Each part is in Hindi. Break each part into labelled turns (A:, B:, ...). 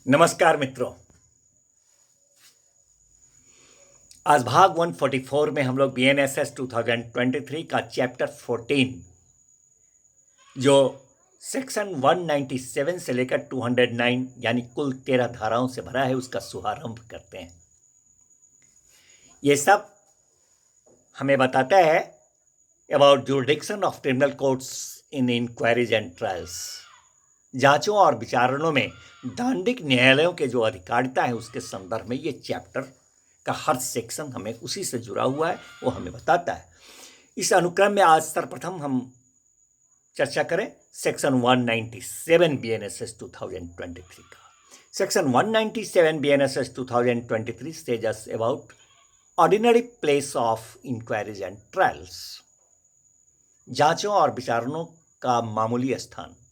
A: नमस्कार मित्रों। आज भाग 144 में हम लोग BNSS 2023 का चैप्टर 14 जो सेक्शन 197 से लेकर 209 यानी कुल 13 धाराओं से भरा है उसका शुभारंभ करते हैं। ये सब हमें बताता है about jurisdiction of criminal courts in inquiries and trials. जांचों और विचारणों में दांडिक न्यायालयों के जो अधिकारिता है उसके संदर्भ में ये चैप्टर का हर सेक्शन हमें उसी से जुड़ा हुआ है, वो हमें बताता है। इस अनुक्रम में आज सर्वप्रथम हम चर्चा करें सेक्शन 197 BNSS 2023 का। Section 197 BNSS 2023 says us about ordinary place of inquiries and trials। जांचों और विचारणों का मामूली स्थान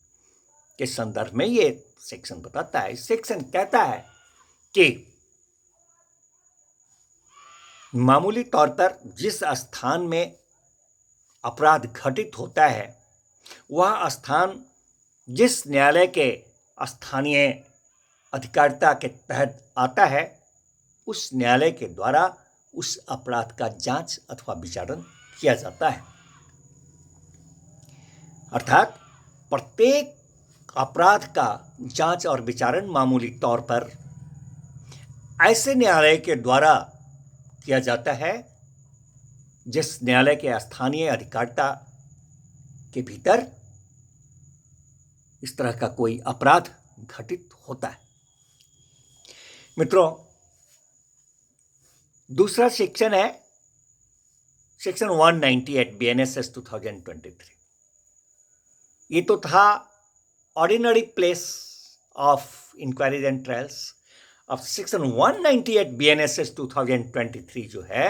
A: के संदर्भ में ये सेक्शन बताता है। सेक्शन कहता है कि मामूली तौर पर जिस स्थान में अपराध घटित होता है वह स्थान जिस न्यायालय के स्थानीय अधिकारिता के तहत आता है उस न्यायालय के द्वारा उस अपराध का जांच अथवा विचारण किया जाता है। अर्थात प्रत्येक अपराध का जांच और विचारण मामूली तौर पर ऐसे न्यायालय के द्वारा किया जाता है जिस न्यायालय के स्थानीय अधिकारिता के भीतर इस तरह का कोई अपराध घटित होता है। मित्रों, दूसरा सेक्शन है सेक्शन 198 BNSS 2023। ये तो था ordinary place of inquiries and trials. अब सेक्शन 198 BNSS 2023 जो है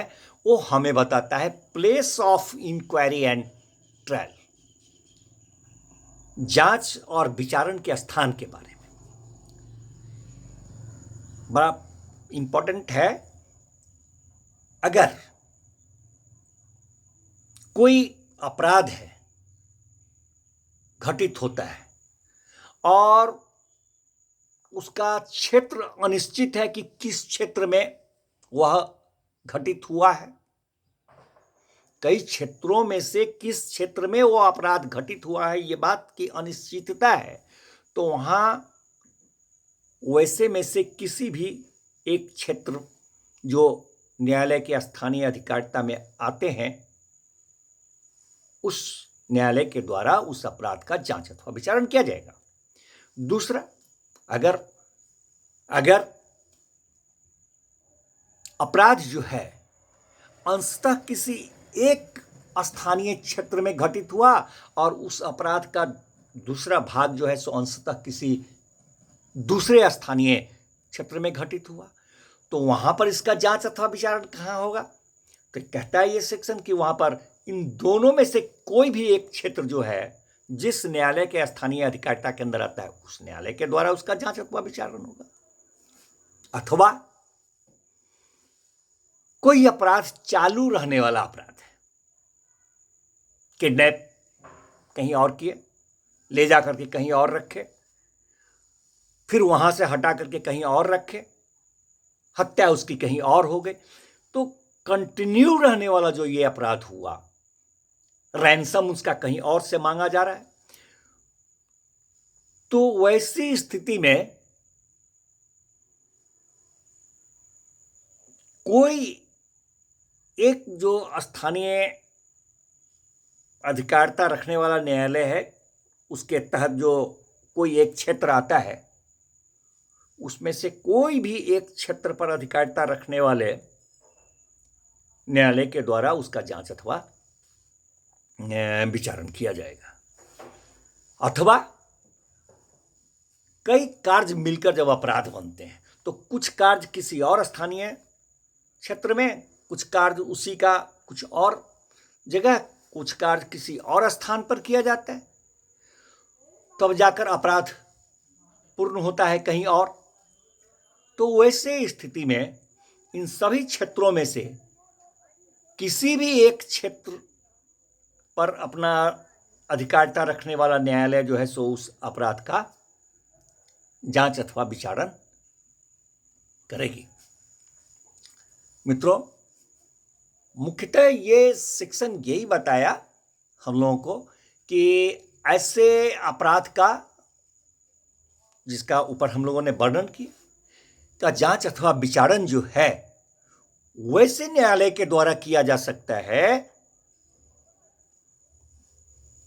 A: वो हमें बताता है place of inquiry and trial, जांच और विचारण के स्थान के बारे में। बड़ा इंपॉर्टेंट है। अगर कोई अपराध है घटित होता है और उसका क्षेत्र अनिश्चित है कि किस क्षेत्र में वह घटित हुआ है, कई क्षेत्रों में से किस क्षेत्र में वह अपराध घटित हुआ है, ये बात की अनिश्चितता है, तो वहां वैसे में से किसी भी एक क्षेत्र जो न्यायालय के स्थानीय अधिकारिता में आते हैं उस न्यायालय के द्वारा उस अपराध का जांच अथवा विचारण किया जाएगा। दूसरा, अगर अपराध जो है अंशतः किसी एक स्थानीय क्षेत्र में घटित हुआ और उस अपराध का दूसरा भाग जो है सो अंशतः किसी दूसरे स्थानीय क्षेत्र में घटित हुआ, तो वहां पर इसका जांच अथवा विचारण कहां होगा? तो कहता है ये सेक्शन कि वहां पर इन दोनों में से कोई भी एक क्षेत्र जो है जिस न्यायालय के स्थानीय अधिकारिता के अंदर आता है उस न्यायालय के द्वारा उसका जांच अथवा विचारण होगा। अथवा कोई अपराध चालू रहने वाला अपराध है, किडनैप कहीं और किए, ले जा करके कहीं और रखे, फिर वहां से हटा करके कहीं और रखे, हत्या उसकी कहीं और हो गई, तो कंटिन्यू रहने वाला जो ये अपराध हुआ, रैंसम उसका कहीं और से मांगा जा रहा है, तो वैसी स्थिति में कोई एक जो स्थानीय अधिकारिता रखने वाला न्यायालय है उसके तहत जो कोई एक क्षेत्र आता है उसमें से कोई भी एक क्षेत्र पर अधिकारिता रखने वाले न्यायालय के द्वारा उसका जांच अथवा विचारण किया जाएगा। अथवा कई कार्य मिलकर जब अपराध बनते हैं तो कुछ कार्य किसी और स्थानीय क्षेत्र में, कुछ कार्य उसी का कुछ और जगह, कुछ कार्य किसी और स्थान पर किया जाता है, तब जाकर अपराध पूर्ण होता है कहीं और। तो वैसे स्थिति में इन सभी क्षेत्रों में से किसी भी एक क्षेत्र पर अपना अधिकारिता रखने वाला न्यायालय जो है सो उस अपराध का जांच अथवा विचारण करेगी। मित्रों, मुख्यतः ये सेक्शन यही बताया हम लोगों को कि ऐसे अपराध का जिसका ऊपर हम लोगों ने वर्णन किया का जांच अथवा विचारण जो है वैसे न्यायालय के द्वारा किया जा सकता है।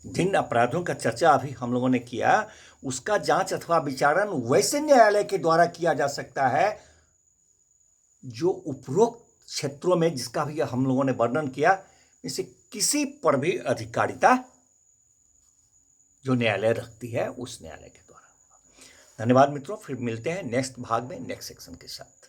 A: जिन अपराधों का चर्चा अभी हम लोगों ने किया उसका जांच अथवा विचारण वैसे न्यायालय के द्वारा किया जा सकता है जो उपरोक्त क्षेत्रों में जिसका भी हम लोगों ने वर्णन किया इसे किसी पर भी अधिकारिता जो न्यायालय रखती है उस न्यायालय के द्वारा। धन्यवाद मित्रों, फिर मिलते हैं नेक्स्ट भाग में नेक्स्ट सेक्शन के साथ।